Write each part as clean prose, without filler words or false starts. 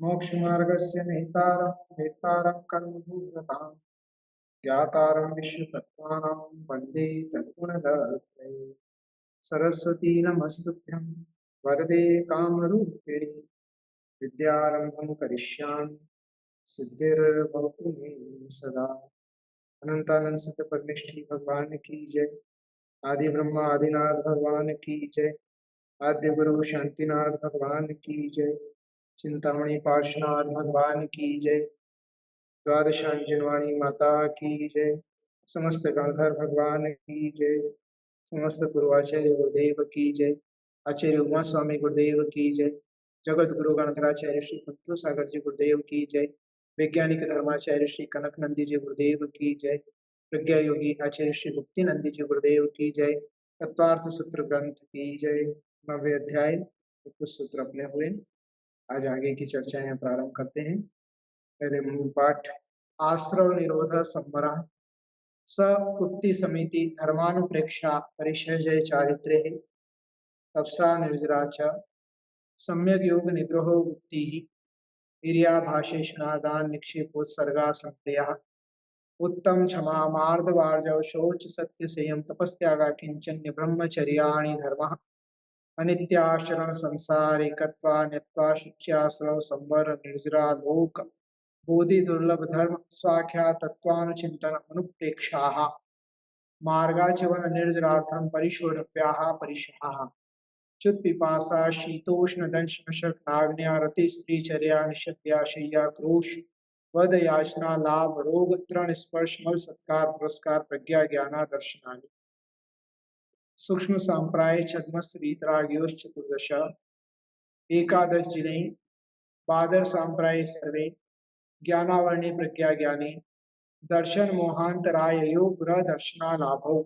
मोक्षमार्गस्य नेतारं वेत्तारं कर्मभूततां ज्ञातारं विश्वतत्त्वानां वन्दे तद्गुणगणत्रये। सरस्वती नमस्तुभ्यं वरदे कामरूपिणि विद्यारम्भं करिष्यामि सिद्धिर्भवतु मे सदा। अनंतानंद सत्य परमेष्ठी भगवान की जय। आदि ब्रह्मा आदिनाथ भगवान की जय। आद्य गुरु शांतिनाथ भगवान की जय। चिंतामणि पार्श्वनाथ भगवान की जय। द्वादशांजनवाणी माता की जय। समस्त गणधर भगवान की जय। समस्त पूर्वाचार्य गुरुदेव की जय। आचार्य उमा स्वामी गुरुदेव की जय। जगत गुरु गणधराचार्य श्री पंतु सागर जी गुरुदेव की जय। वैज्ञानिक धर्माचार्य श्री कनक नंदी जी गुरुदेव की जय। प्रज्ञा योगी आचार्य श्री मुक्ति नंदी जी गुरुदेव की जय। तत्वार्थ सूत्र ग्रंथ की जय। 9वें अध्याय कुछ सूत्र अपने हुए। आज आगे की चर्चाएं प्रारंभ करते हैं। पहले मूल पाठ। आश्रव निरोध संवरा स उक्ति समिति धर्मानुप्रेक्षा परिषजय चारित्रे तपसा निर्जरा च सम्यक योग निग्रहो उक्ति वीर्याभाषेषणादान निक्षेपोत्सर्गा संप्रया उत्तम क्षमा मार्दवार्जव शौच सत्य संयम तपस्यागा किंचन्य ब्रह्मचर्याणि धर्मः अनित्याशरण संसार एकत्वा न्यत्वा शुच्याश्रव संवर निर्जरा लोक बोधि दुर्लभ धर्म स्वाख्या तत्वानुचिंतन अनुप्रेक्षाः मार्गाचवन निर्जरार्थम परिशोधव्याः परिशाः च्युत पिपासा शीतोष्ण दंश मशक नाग्न्या रति स्त्री चर्या निषद्या शय्या क्रोश वध याचना लाभ रोग तृण स्पर्श मल सत्कार पुरस्कार प्रज्ञा ज्ञाना दर्शनानि सूक्ष्म सांप्राय छद्मस्त्रीतराग्योश्च चतुर्दश एकादश जिने बादर सांप्राय सर्वे ज्ञानावर्णे प्रज्ञा ज्ञानी दर्शन मोहांतराययो गृह दर्शना लाभो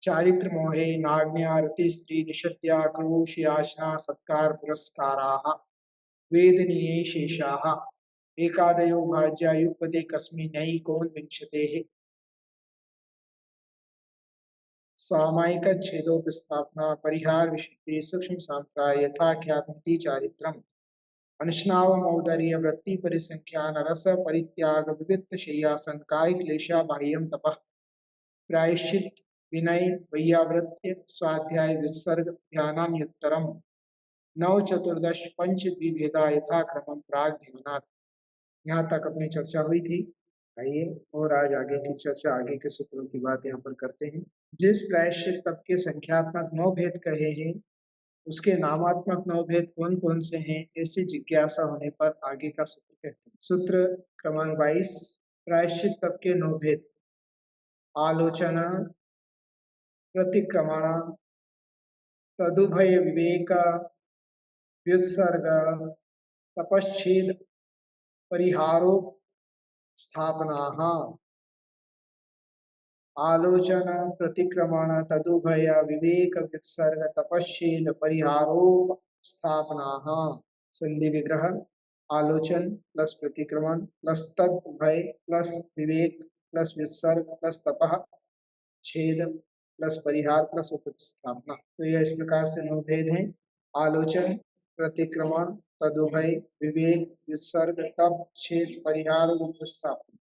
चारित्र मोहे नाग्न्या रति स्त्री निषद्या क्रोश याचना सत्कार पुरस्काराः वेदनीये शेषाः एकादयो भाज्या युगपते कस्मिन्नैः कोनविंशतेः सामायिक छेदोपस्थापना परिहार विशुद्धि सूक्ष्म सांप्राय यथाख्याति चारित्रम अनशनाव मौदर्य वृत्ति परिसंख्यान रस परित्याग विविध शय्यासन काय क्लेशा बाह्यम तपः प्रायश्चित विनय वैयावृत्य स्वाध्याय विसर्ग ध्यानान्युत्तरम नव चतुर्दश पंच द्विभेदा यथाक्रमम प्राग ध्यानात्। यहाँ तक अपनी चर्चा हुई थी। आइए और आज आगे की चर्चा आगे के सूत्रों की बात यहाँ पर करते हैं। जिस प्रायश्चित तप के संख्यात्मक 9 भेद कहे हैं उसके नामात्मक 9 भेद कौन कौन से हैं, ऐसी जिज्ञासा होने पर आगे का सूत्र कहते हैं। सूत्र क्रमांक 22 प्रायश्चित तप के 9 भेद। आलोचना, प्रतिक्रमण, तदुभय विवेक, व्युत्सर्ग, तपश्छेद, परिहारो स्थापना। आलोचना, प्रतिक्रमण, तदुभय विवेक, व्युत्सर्ग, तपश्चेद, परिहारो स्थापना। संधि विग्रह आलोचन प्लस प्रतिक्रमण प्लस तद उभय प्लस विवेक प्लस विसर्ग प्लस तपः छेद प्लस परिहार प्लस उपस्थापना। तो यह इस प्रकार से 9 भेद हैं। आलोचन, प्रतिक्रमण, तदुभय, विवेक, विसर्ग, तप, छेद, परिहार और उपस्थापना।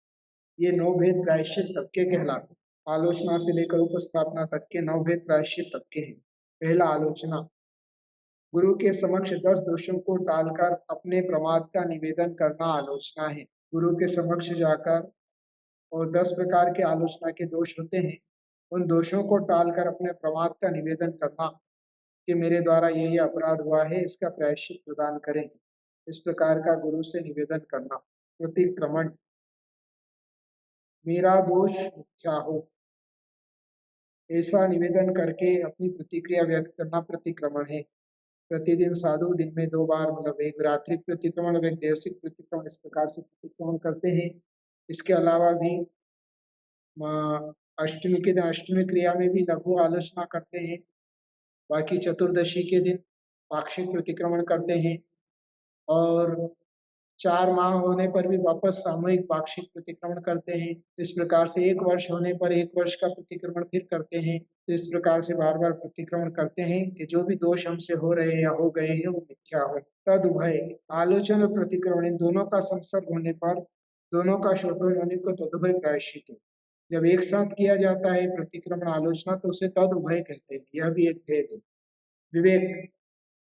ये 9 भेद प्रायश्चित तप के कहलाते। आलोचना से लेकर उपस्थापना तक के 9 भेद प्रायश्चित तप के हैं। पहला आलोचना, गुरु के समक्ष 10 दोषों को टालकर अपने प्रमाद का निवेदन करना आलोचना है। गुरु के समक्ष जाकर और 10 प्रकार के आलोचना के दोष होते हैं, उन दोषों को टालकर अपने प्रमाद का निवेदन करना कि मेरे द्वारा ये अपराध हुआ है, इसका प्रायश्चित प्रदान करें, इस प्रकार का गुरु से निवेदन करना। प्रतिक्रमण, मेरा दोष मिथ्या हो, ऐसा निवेदन करके अपनी प्रतिक्रिया व्यक्त करना प्रतिक्रमण है। प्रतिदिन साधु दिन में 2 बार मतलब एक रात्रि प्रतिक्रमण और एक देवसिक प्रतिक्रमण इस प्रकार से प्रतिक्रमण करते हैं। इसके अलावा भी अष्टमी के दिन अष्टमी क्रिया में भी लघु आलोचना करते हैं। बाकी चतुर्दशी के दिन पाक्षिक प्रतिक्रमण करते हैं और 4 माह होने पर भी वापस सामूहिक पाक्षिक प्रतिक्रमण करते हैं। इस प्रकार से 1 वर्ष होने पर 1 वर्ष का प्रतिक्रमण फिर करते हैं। तो इस प्रकार से बार बार प्रतिक्रमण करते हैं कि जो भी दोष हमसे हो रहे हैं या हो गए हैं वो मिथ्या हो। तद उभय आलोचन और प्रतिक्रमण इन दोनों का संसर्ग होने पर दोनों का शोधन होने को तदुभय प्रायश्चित है। जब एक साथ किया जाता है प्रतिक्रमण आलोचना तो उसे तद उभय कहते हैं। यह भी एक भेद है। विवेक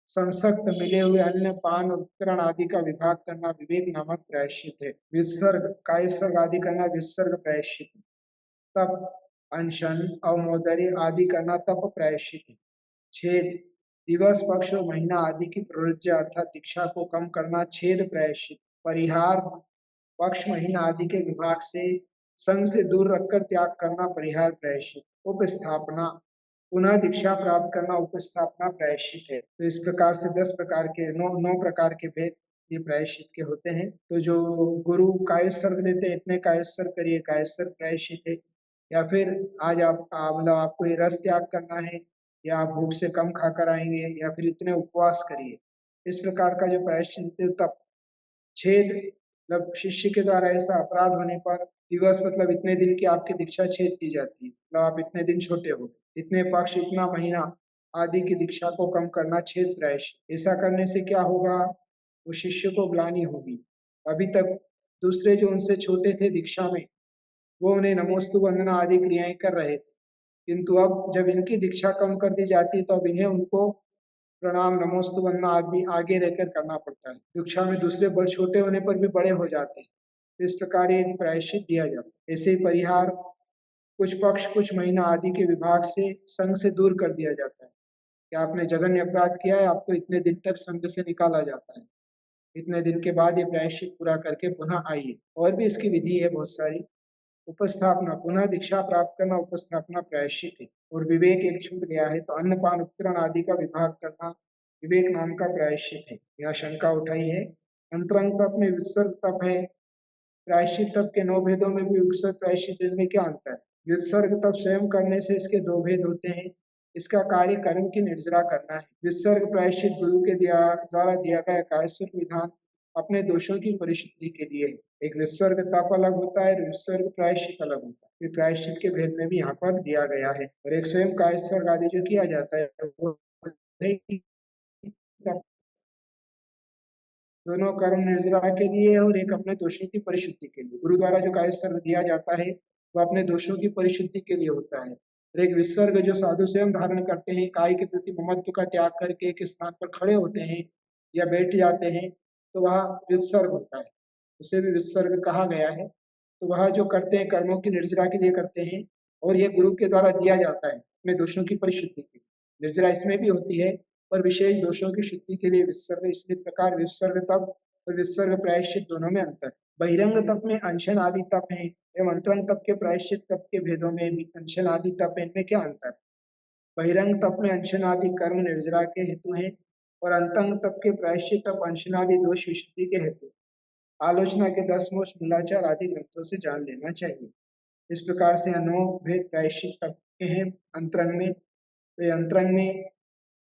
संसक्त मिले हुए अन्य पान उपकरण आदि का विभाग करना विवेक नामक प्रायश्चित है। विसर्ग कायसर्ग आदि करना विसर्ग प्रायश्चित है। तप अनशन अवमोदर्य आदि करना तप प्रायश्चित है। छेद दिवस पक्ष और महीना आदि की प्रवृत्ति अर्थात दीक्षा को कम करना छेद प्रायश्चित। परिहार पक्ष महीना आदि के विभाग से संग से दूर रखकर त्याग करना परिहार प्रायश्चित। उपस्थापना पुनः दीक्षा प्राप्त करना उपस्थापना प्रायश्चित है। तो इस प्रकार से 10 प्रकार के 9 प्रकार के भेद ये प्रायश्चित के होते हैं। तो जो गुरु कायस्वर्ग देते हैं इतने कायस्वर्ग करिए कायस्वर्ग प्रायश्चित है। या फिर आज मतलब आपको ये रस त्याग करना है या आप भूख से कम खाकर आएंगे या फिर इतने उपवास करिए। इस प्रकार का जो प्रायश्चित तब छेद मतलब शिष्य के द्वारा ऐसा अपराध होने पर दिवस मतलब इतने दिन की आपकी दीक्षा छेद दी जाती है। मतलब आप इतने दिन छोटे हो इतने पक्ष इतना महीना आदि की दीक्षा को कम करना छेद प्रायश्चित। ऐसा करने से क्या होगा वो शिष्य को ग्लानि होगी। अभी तक दूसरे जो उनसे छोटे थे दीक्षा में वो उन्हें नमोस्तु वंदना आदि क्रियाएं कर रहे थे किंतु अब जब इनकी दीक्षा कम कर दी जाती है तो अब इन्हें उनको प्रणाम नमोस्तु वंदना आदि आगे रहकर करना पड़ता है। दीक्षा में दूसरे बड़ छोटे होने पर भी बड़े हो जाते हैं। इस प्रकार ये प्रायश्चित दिया जाता है। ऐसे ही परिहार कुछ पक्ष कुछ महीना आदि के विभाग से संघ से दूर कर दिया जाता है कि आपने जघन्य अपराध किया है आपको इतने दिन तक संघ से निकाला जाता है। इतने दिन के बाद ये प्रायश्चित पूरा करके पुनः आइए। और भी इसकी विधि है बहुत सारी। उपस्थापना पुनः दीक्षा प्राप्त करना उपस्थापना प्रायश्चित है। और विवेक एक छूट गया है तो अन्नपान उपकरण आदि का विभाग करना विवेक नाम का प्रायश्चित है। यह शंका उठाई है। अंतरंग तप में विसर्ग तप है। प्रायश्चित तप के 9 भेदों में भी विसर्ग प्रायश्चित में क्या अंतर है? विसर्ग तप स्वयं करने से इसके 2 भेद होते हैं। इसका कार्य कर्म की निर्जरा करना है। विसर्ग प्रायश्चित गुरु के द्वारा दिया गया कायस्वर्ग विधान अपने दोषों की परिशुद्धि के लिए। एक विसर्ग तप अलग होता है विसर्ग प्रायश्चित अलग होता है। प्रायश्चित के भेद में भी यहाँ पर दिया गया है। और एक स्वयं कायस्वर्ग आदि जो किया जाता है वो दोनों कर्म निर्जरा के लिए और एक अपने दोषों की परिशुद्धि के लिए। गुरु द्वारा जो कायस्वर्ग दिया जाता है वो अपने दोषों की परिशुद्धि के लिए होता है। और एक विसर्ग जो साधु स्वयं धारण करते हैं काय के प्रति ममत्व का त्याग करके एक स्थान पर खड़े होते हैं या बैठ जाते हैं तो वह विसर्ग होता है। उसे भी विसर्ग कहा गया है। तो वह जो करते हैं कर्मों की निर्जरा के लिए करते हैं और यह गुरु के द्वारा दिया जाता है अपने दोषों की परिशुद्धि के लिए। निर्जरा इसमें भी होती है पर विशेष दोषों की शुद्धि के लिए विसर्ग। इसलिए प्रकार विसर्ग तप और विसर्ग प्रायश्चित दोनों में अंतर। बहिरंग तप में अनशन आदि तप है एवं अंतरंग तप के प्रायश्चित तप के भेदों में भी अनशन आदि तप है। इनमें क्या अंतर? बहिरंग तप में अनशन आदि कर्म निर्जरा के हेतु है और अंतंग तप के प्रायश्चित तप अनशन आदि दोष विशुद्धि के हेतु। आलोचना के 10 मोक्ष मूलाचार आदि ग्रंथों से जान लेना चाहिए। इस प्रकार से 9 भेद प्रायश्चित तप के हैं अंतरंग में। तो ये अंतरंग में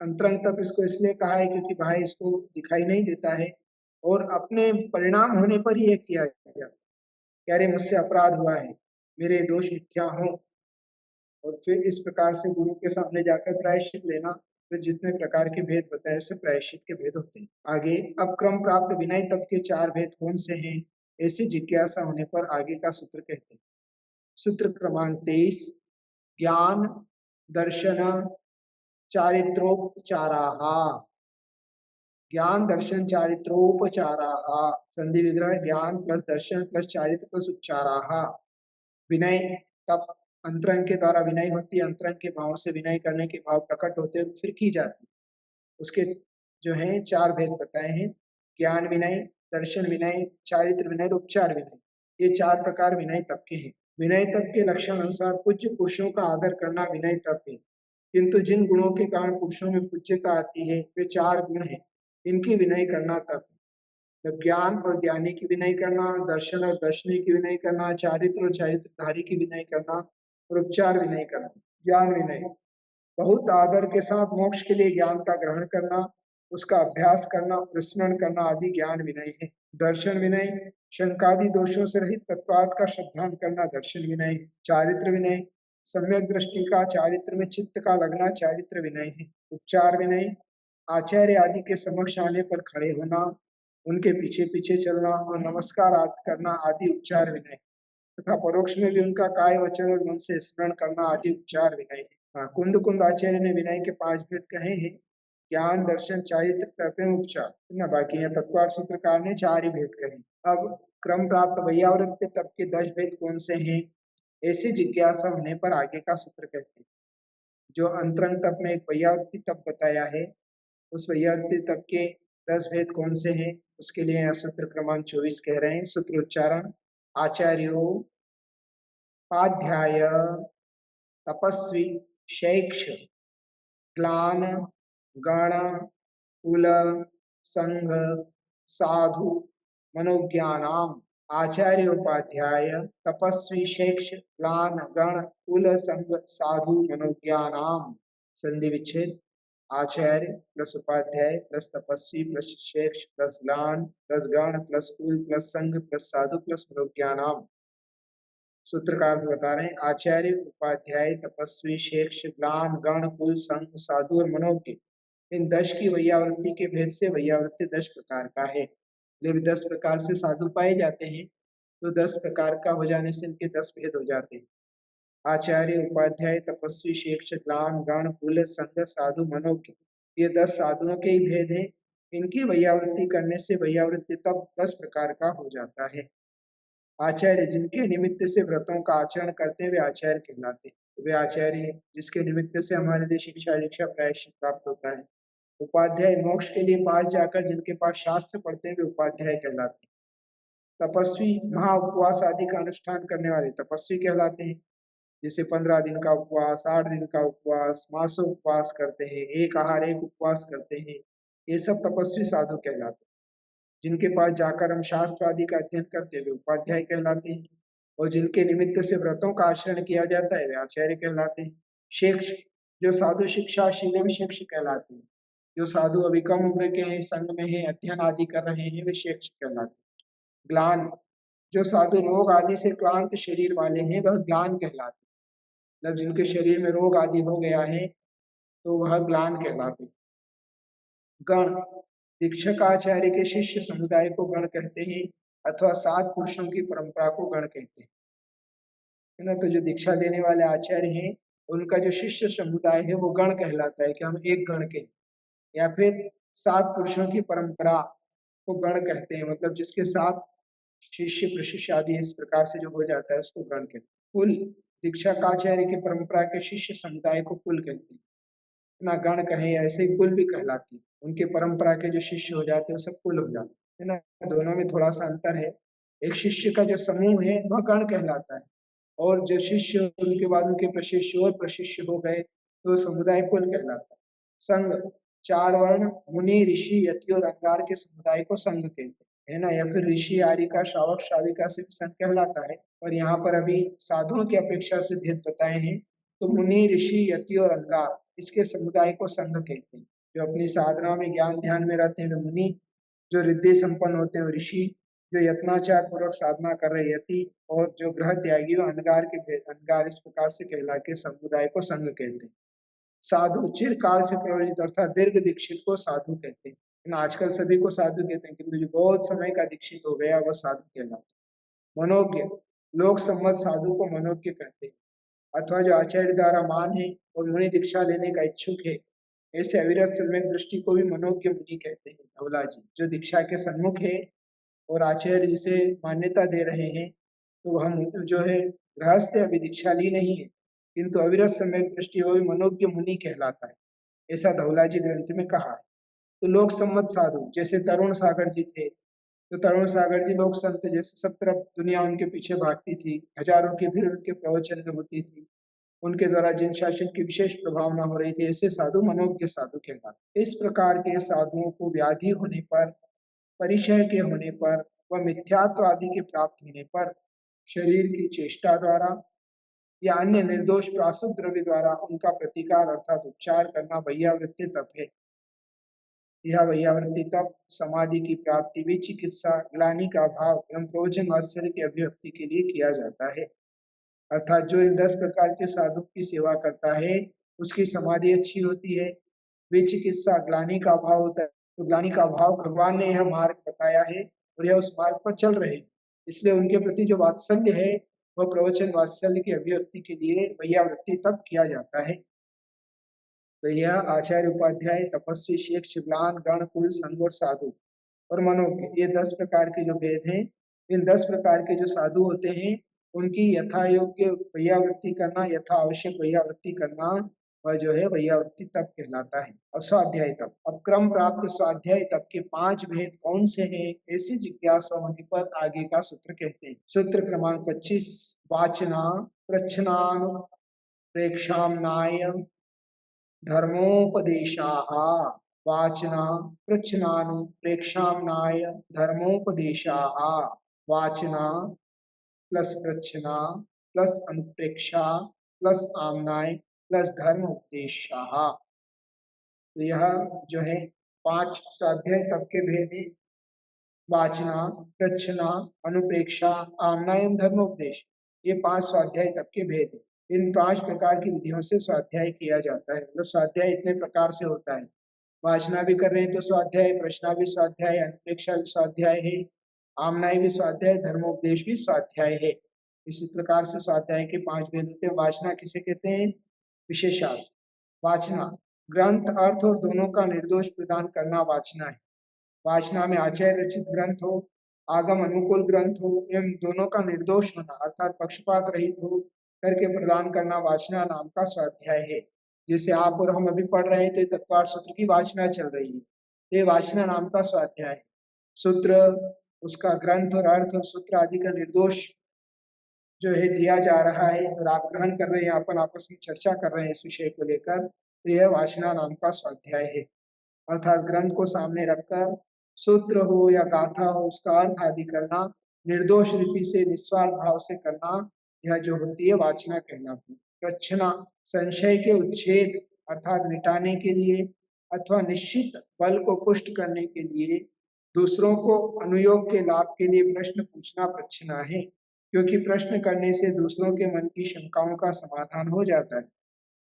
अंतरंग तप इसको इसलिए कहा है क्योंकि भाई इसको दिखाई नहीं देता है और अपने परिणाम होने पर ही ये किया जाता है। कह रहे मुझसे अपराध हुआ है मेरे दोष मिथ्या हो और फिर इस प्रकार से गुरु के सामने जाकर प्रायश्चित लेना। फिर जितने प्रकार के भेद बताए उससे प्रायश्चित के भेद होते हैं। आगे अब क्रम प्राप्त विनय तप के 4 भेद कौन से हैं ऐसी जिज्ञासा होने पर आगे का सूत्र कहते हैं। सूत्र क्रमांक 23 ज्ञान दर्शन चारित्रोपचाराः। ज्ञान दर्शन चारित्रोपचाराः संधि विग्रह ज्ञान प्लस दर्शन प्लस चारित्र प्लस उपचाराः। विनय तप अंतरंग के द्वारा विनय होती है। अंतरंग के भाव से विनय करने के भाव प्रकट होते हैं फिर की जाती है। उसके जो है 4 भेद बताए हैं। ज्ञान विनय दर्शन विनय चारित्र विनय उपचार विनय। ये 4 प्रकार विनय तप के हैं। विनय तप के लक्षण अनुसार पूज्य पुरुषों का आदर करना विनय तप है। किंतु जिन गुणों के कारण पुरुषों में पूज्यता आती है वे 4 गुण हैं। इनकी विनय करना तप है। ज्ञान और ज्ञानी की विनय करना दर्शन और दर्शनी की विनय करना चारित्र और चारित्रधारी की विनय करना और उपचार विनय करना। ज्ञान विनय बहुत आदर के साथ मोक्ष के लिए ज्ञान का ग्रहण करना उसका अभ्यास करना स्मरण करना आदि ज्ञान विनय है। दर्शन विनय, शंकादि दोषों से रहित तत्वार्थ का श्रद्धान करना दर्शन विनय। चारित्र विनय, सम्यक दृष्टि का चारित्र में चित्त का लगना चारित्र विनय है। उपचार विनय, आचार्य आदि के समक्ष आने पर खड़े होना, उनके पीछे पीछे चलना और नमस्कार आदि करना आदि उपचार विनय तथा परोक्ष में भी उनका काय वचन और मन से स्मरण करना आदि उपचार विनय है। हाँ, कुंद कुंद आचार्य ने विनय के 5 भेद कहे हैं, ज्ञान दर्शन चारित्र तप एवं उपचार ना, बाकी है तत्वार्थ सूत्रकार ने 4 ही भेद कहे। अब क्रम प्राप्त वैयावृत्ति तप के 10 भेद कौन से हैं, ऐसी जिज्ञासा होने पर आगे का सूत्र कहते हैं। जो अंतरंग तप में एक वैयावृत्ति तप बताया है, उस वैयावृत्ति तप के 10 भेद कौन से हैं, उसके लिए यहाँ सूत्र क्रमांक 24 कह रहे हैं। सूत्र उच्चारण, आचार्यो पाध्याय तपस्वी शैक्ष ग्लान गण कुल संघ साधु मनोज्ञानाम। आचार्य उपाध्याय तपस्वी शैक्ष ग्लान गण कुल संघ साधु मनोज्ञानाम। संधि विच्छेद, आचार्य प्लस उपाध्याय प्लस तपस्वी प्लस शैक्ष प्लस ग्लान प्लस गण प्लस कुल प्लस संघ प्लस साधु प्लस मनोज्ञानाम। सूत्रकार बता रहे हैं, आचार्य उपाध्याय तपस्वी शेष ग्लान गण कुल संघ साधु और मनोज्ञ, इन 10 की वैयावृत्ति के भेद से वैयावृत्ति 10 प्रकार का है। जब 10 प्रकार से साधु पाए जाते हैं तो 10 प्रकार का हो जाने से इनके 10 भेद हो जाते हैं। आचार्य उपाध्याय तपस्वी शेष ग्लान गण कुल संघ साधु मनोज्ञ, ये 10 साधुओं के ही भेद हैं। इनकी वैयावृत्ति करने से वैयावृत्ति तब 10 प्रकार का हो जाता है। आचार्य जिनके निमित्त से व्रतों का आचरण करते हुए आचार्य कहलाते हैं, वे आचार्य जिसके निमित्त से हमारे लिए शिक्षा दीक्षा प्रायश्चित प्राप्त होता है। उपाध्याय मोक्ष के लिए पास जाकर जिनके पास शास्त्र पढ़ते हुए उपाध्याय कहलाते हैं। तपस्वी महा उपवास आदि का अनुष्ठान करने वाले तपस्वी कहलाते हैं, जैसे 15 दिन का उपवास, 8 दिन का उपवास, मासों उपवास करते हैं, एक आहार एक उपवास करते हैं, ये सब तपस्वी साधु कहलाते हैं। जिनके पास जाकर हम शास्त्र आदि का अध्ययन करते हुए उपाध्याय कहलाते हैं, और जिनके निमित्त से व्रतों का आचरण किया जाता है वे आचार्य कहलाते हैं। शिक्ष, जो साधु शिक्षा शील शिक्ष कहलाते हैं। जो साधु अभी कम उम्र के हैं, संघ में हैं, अध्ययन आदि कर रहे हैं, वे शिक्ष कहलाते हैं। ग्लान, जो साधु रोग आदि से क्लांत शरीर वाले हैं वह ग्लान कहलाते हैं। मतलब जिनके शरीर में रोग आदि हो गया है तो वह ग्लान कहलाते हैं। गण, दीक्षक आचार्य के शिष्य समुदाय को गण कहते हैं, अथवा 7 पुरुषों की परंपरा को गण कहते हैं, है ना। तो जो दीक्षा देने वाले आचार्य हैं उनका जो शिष्य समुदाय है वो गण कहलाता है कि हम एक गण के, या फिर 7 पुरुषों की परंपरा को गण कहते हैं, मतलब जिसके 7 शिष्य प्रशिष्य आदि इस प्रकार से जो हो जाता है उसको गण कहते हैं। कुल, दीक्षक आचार्य की परंपरा के शिष्य समुदाय को कुल कहते हैं ना। गण कहे ऐसे ही कुल भी कहलाती है, उनके परंपरा के जो शिष्य हो जाते हैं वो सब कुल हो जाते है ना। दोनों में थोड़ा सा अंतर है। एक शिष्य का जो समूह है वह गण कहलाता है, और जो शिष्य उनके बाद उनके प्रशिष्य और प्रशिष्य हो गए तो समुदाय कुल कहलाता है। संघ, 4 वर्ण मुनि ऋषि यति और अंगार के समुदाय को संघ कहते हैं, है ना। या फिर ऋषि आरिका श्रावक श्राविका से संघ कहलाता है। और यहाँ पर अभी साधुओं की अपेक्षा से भेद बताए हैं, तो मुनि ऋषि यति और अंगार इसके समुदाय को संघ कहते हैं। जो अपनी साधना में ज्ञान ध्यान में रहते हैं वे मुनि, जो रिद्धि संपन्न होते हैं ऋषि, जो यत्नाचार पूर्वक साधना कर रहे यति, और जो गृह त्यागी व अनगार के अनगार, इस प्रकार से कहला के समुदाय को संघ कहते हैं। साधु, चिरकाल से प्रवृत्त अर्थात दीर्घ दीक्षित को साधु कहते हैं। आजकल सभी को साधु कहते हैं, किंतु जो बहुत समय का दीक्षित हो गया वह साधु कहलाता है। मनोज्ञ, लोक सम्मत साधु को मनोज्ञ कहते हैं, अथवा जो आचार्य द्वारा मान है और मुनि दीक्षा लेने का इच्छुक है, ऐसे अविरत सम्यक दृष्टि को भी मनोज्ञ मुनि कहते हैं। धवला जी जो दीक्षा के सन्मुख है और आचार्य जिसे मान्यता दे रहे हैं, तो हम जो है गृहस्थ अभी दीक्षा ली नहीं है, किंतु अविरत सम्यक दृष्टि वो भी मनोज्ञ मुनि कहलाता है, ऐसा धवला जी ग्रंथ में कहा है। तो लोक सम्मत साधु जैसे तरुण सागर जी थे, तो तरुण सागर जी लोक संत, जैसे सब तरफ दुनिया उनके पीछे भागती थी, हजारों की भीड़ उनके प्रवचन में होती थी, उनके द्वारा जिन शासन की विशेष प्रभावना हो रही थी, ऐसे साधु मनोज्ञ साधु कहलाते। इस प्रकार के साधुओं को व्याधि होने पर, परिचय के होने पर व मिथ्यात्व आदि के प्राप्त होने पर शरीर की चेष्टा द्वारा या अन्य निर्दोष प्रासुद द्रव्य द्वारा उनका प्रतिकार अर्थात उपचार करना वैयावृत्ति तप है। यह वैयावृत्ति तप, समाधि की प्राप्ति भी चिकित्सा, ग्लानि का भाव एवं प्रयोजन वात्सल्य की अभिव्यक्ति के लिए किया जाता है। अर्थात जो इन 10 प्रकार के साधु की सेवा करता है उसकी समाधि अच्छी होती है। विचिकित्सा ग्लानि का भाव होता है, तो ग्लानि का भाव भगवान ने यह मार्ग बताया है और यह उस मार्ग पर चल रहे हैं, इसलिए उनके प्रति जो वात्सल्य है वह प्रवचन वात्सल्य की अभिव्यक्ति के लिए वैयावृत्ति तप किया जाता है। तो यह आचार्य उपाध्याय तपस्वी शेख शिवलान गण कुल संघ और साधु और मनोज्ञ, ये 10 प्रकार के जो भेद हैं, इन 10 प्रकार के जो साधु होते हैं उनकी यथा योग्य वैयावृत्ति करना, यथा आवश्यक वैयावृत्ति करना, वह जो है वैयावृत्ति तप कहलाता है। और स्वाध्याय तप, अब क्रम प्राप्त स्वाध्याय तप के 5 भेद कौन से हैं, ऐसी जिज्ञासा होने पर आगे का सूत्र कहते हैं। सूत्र क्रमांक 25, वाचना प्रच्छनान प्रेक्षामनाय धर्मोपदेशाः, वाचना प्रच्छनानु प्रेक्षामनाय धर्मोपदेशाः, वाचना प्लस प्रच्छना प्लस अनुप्रेक्षा प्लस आमनाय प्लस धर्म उपदेशाः। तो यह जो है 5 स्वाध्याय तप के भेद है, वाचना प्रच्छना अनुप्रेक्षा आमना एवं धर्मोपदेश, ये 5 स्वाध्याय तप के भेद है। इन 5 प्रकार की विधियों से स्वाध्याय किया जाता है। मतलब स्वाध्याय इतने प्रकार से होता है, वाचना भी कर रहे हैं तो स्वाध्याय, प्रश्ना भी स्वाध्याय, अनुप्रेक्षा भी स्वाध्याय है, आमनाई भी स्वाध्याय, धर्मोपदेश भी स्वाध्याय है। इसी प्रकार से स्वाध्याय के 5 भेद होते हैं। वाचना किसे कहते हैं, विशेषार्थ। वाचना ग्रंथ अर्थ और दोनों का निर्दोष प्रदान करना वाचना है। वाचना में आचार्य रचित ग्रंथ हो, आगम अनुकूल ग्रंथ हो एवं दोनों का निर्दोष होना अर्थात पक्षपात रहित हो करके प्रदान करना वाचना नाम का स्वाध्याय है। जैसे आप और हम अभी पढ़ रहे थे, तत्वार्थ सूत्र की वाचना चल रही है, ये वाचना नाम का स्वाध्याय है। सूत्र, उसका ग्रंथ और अर्थ और सूत्र आदि का निर्दोष जो है दिया जा रहा है और आप ग्रहण कर रहे हैं, अपन आपस में चर्चा कर रहे हैं इस विषय को लेकर, तो यह वाचना नाम का स्वाध्याय है। अर्थात ग्रंथ को सामने रखकर सूत्र हो या गाथा हो उसका अर्थ आदि करना निर्दोष रीति से निस्वार्थ भाव से करना, यह जो होती है वाचना कहलाती है। प्रच्छना संशय के उच्छेद अर्थात मिटाने के लिए अथवा निश्चित बल को पुष्ट करने के लिए दूसरों को अनुयोग के लाभ के लिए प्रश्न पूछना प्रच्छना है, क्योंकि प्रश्न करने से दूसरों के मन की शंकाओं का समाधान हो जाता है।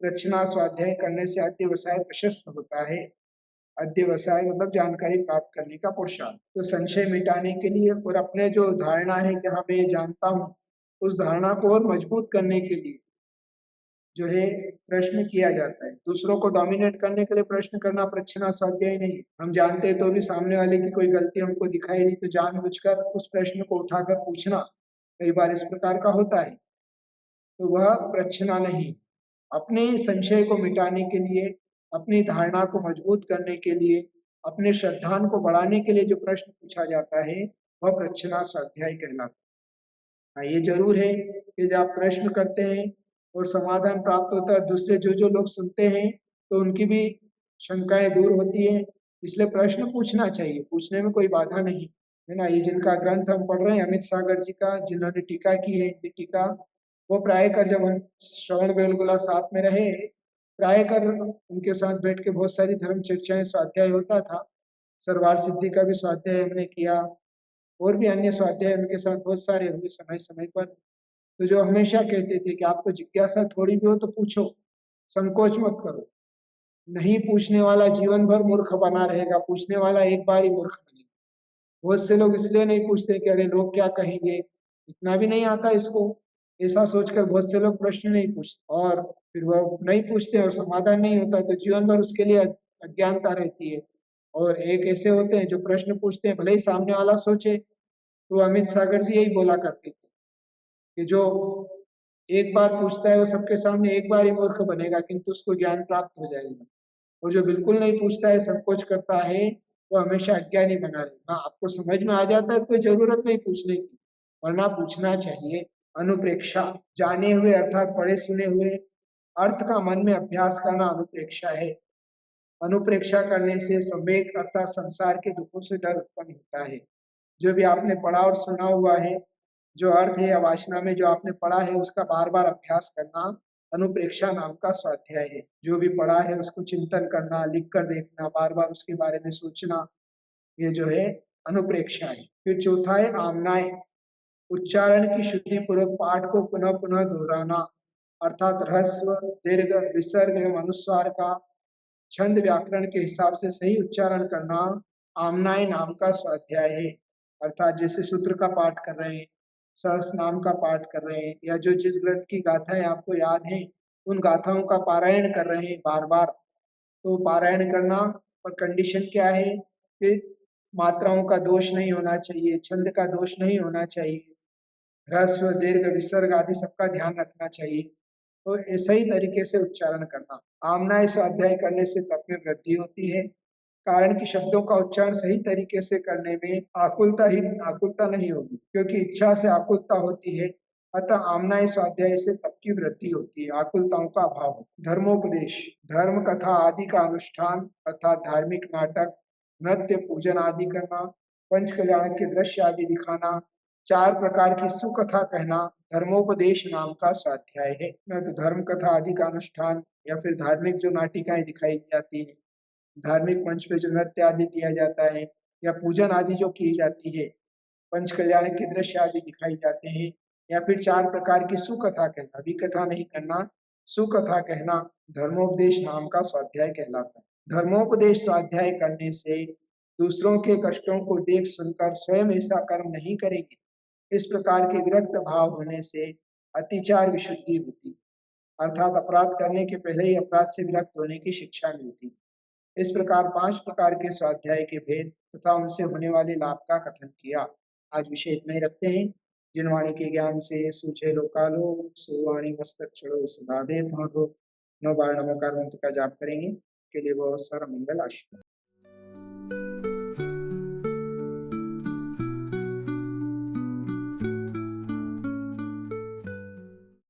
प्रच्छना स्वाध्याय करने से अध्यवसाय प्रशस्त होता है। अध्यवसाय मतलब जानकारी प्राप्त करने का पुरुषार्थ। तो संशय मिटाने के लिए और अपने जो धारणा है कि हाँ मैं ये जानता हूँ, उस धारणा को और मजबूत करने के लिए जो है प्रश्न किया जाता है। दूसरों को डोमिनेट करने के लिए प्रश्न करना प्रच्छना स्वाध्याय नहीं। हम जानते हैं तो भी सामने वाले की कोई गलती हमको दिखाई नहीं तो जानबूझकर उस प्रश्न को उठाकर पूछना कई बार इस प्रकार का होता है, तो वह प्रच्छना नहीं। अपने संशय को मिटाने के लिए, अपनी धारणा को मजबूत करने के लिए, अपने श्रद्धान को बढ़ाने के लिए जो प्रश्न पूछा जाता है वह प्रच्छना स्वाध्याय कहलाता है। हाँ, ये जरूर है कि जब आप प्रश्न करते हैं और समाधान प्राप्त होता है, दूसरे जो लोग सुनते हैं तो उनकी भी शंकाएं दूर होती है, इसलिए प्रश्न पूछना चाहिए, पूछने में कोई बाधा नहीं है ना। ये जिनका ग्रंथ हम पढ़ रहे हैं अमित सागर जी का, जिन्होंने टीका की है हिंदी टीका, वो प्राय कर जब हम श्रवण बेलगोला साथ में रहे, प्राय कर उनके साथ बैठ के बहुत सारी धर्म चर्चाएं स्वाध्याय होता था। सरवार सिद्धि का भी स्वाध्याय हमने किया और भी अन्य स्वाध्याय उनके साथ बहुत सारे हुए समय समय पर। तो जो हमेशा कहते थे कि आपको जिज्ञासा थोड़ी भी हो तो पूछो, संकोच मत करो। नहीं पूछने वाला जीवन भर मूर्ख बना रहेगा, पूछने वाला एक बार ही मूर्ख बनेगा। बहुत से लोग इसलिए नहीं पूछते कि अरे लोग क्या कहेंगे, इतना भी नहीं आता इसको, ऐसा सोचकर बहुत से लोग प्रश्न नहीं पूछते और फिर वह नहीं पूछते और समाधान नहीं होता, तो जीवन भर उसके लिए अज्ञानता रहती है। और एक ऐसे होते हैं जो प्रश्न पूछते हैं, भले ही सामने वाला सोचे। तो अमित सागर जी यही बोला करते थे कि जो एक बार पूछता है वो सबके सामने एक बार ही मूर्ख बनेगा, किंतु उसको ज्ञान प्राप्त हो जाएगा। और जो बिल्कुल नहीं पूछता है, संकोच करता है, वो हमेशा अज्ञानी बना रहेगा। हाँ, आपको समझ में आ जाता है तो कोई जरूरत नहीं पूछने की, वरना पूछना चाहिए। अनुप्रेक्षा जाने हुए अर्थात पढ़े सुने हुए अर्थ का मन में अभ्यास करना अनुप्रेक्षा है। अनुप्रेक्षा करने से संवेग अर्थात संसार के दुखों से डर उत्पन्न होता है। जो भी आपने पढ़ा और सुना हुआ है, जो अर्थ है या वासना में जो आपने पढ़ा है उसका बार बार अभ्यास करना अनुप्रेक्षा नाम का स्वाध्याय है। जो भी पढ़ा है उसको चिंतन करना, लिख कर देखना, बार बार उसके बारे में सोचना, ये जो है अनुप्रेक्षा है। फिर चौथा है आमनाय, उच्चारण की शुद्धि पूर्वक पाठ को पुनः पुनः दोहराना, अर्थात ह्रस्व, दीर्घ, विसर्ग एवं अनुस्वार का छंद व्याकरण के हिसाब से सही उच्चारण करना आमनाय नाम का स्वाध्याय है। अर्थात जैसे सूत्र का पाठ कर रहे हैं, सहस नाम का पाठ कर रहे हैं, या जो जिस ग्रंथ की गाथाएं आपको याद हैं उन गाथाओं का पारायण कर रहे हैं बार बार, तो पारायण करना, और कंडीशन क्या है कि मात्राओं का दोष नहीं होना चाहिए, छंद का दोष नहीं होना चाहिए, ह्रस्व, दीर्घ, विसर्ग आदि सबका ध्यान रखना चाहिए। तो सही तरीके से उच्चारण करना। आमनाय स्वाध्याय करने से तप में वृद्धि होती है, कारण कि शब्दों का उच्चारण सही तरीके से करने में आकुलता नहीं होगी, क्योंकि इच्छा से आकुलता होती है। अतः आमनाय स्वाध्याय से तप की वृद्धि होती है, आकुलताओं का अभाव होता है। धर्मोपदेश, धर्म कथा आदि का अनुष्ठान अर्थात धार्मिक नाटक, नृत्य, पूजन आदि करना, पंच कल्याण के दृश्य आदि दिखाना, 4 प्रकार की सुकथा कहना धर्मोपदेश नाम का स्वाध्याय है। तो धर्म कथा आदि का अनुष्ठान या फिर धार्मिक जो नाटिकाएं दिखाई जाती है, धार्मिक मंच पे जो नृत्य आदि दिया जाता है, या पूजन आदि जो की जाती है, पंच कल्याण के दृश्य आदि दिखाई जाते हैं, या फिर 4 प्रकार की सुकथा कहना, विकथा नहीं करना, सुकथा कहना धर्मोपदेश नाम का स्वाध्याय कहलाता है। धर्मोपदेश स्वाध्याय करने से दूसरों के कष्टों को देख सुनकर स्वयं ऐसा कर्म नहीं करेंगे, इस प्रकार के विरक्त भाव होने से अतिचार विशुद्धि होती, अर्थात अपराध करने के पहले ही अपराध से विरक्त होने की शिक्षा मिलती। इस प्रकार 5 प्रकार के स्वाध्याय के भेद तथा उनसे होने वाले लाभ का कथन किया। आज विषय इतना ही रखते हैं। जिनवाणी के ज्ञान से सूझे लोकालो, सुवाणी मस्तक चढ़ो सुधा दे, 9 बार नमोकार मंत्र का जाप करेंगे। के लिए बहुत सारा मंगल आशीर्वाद।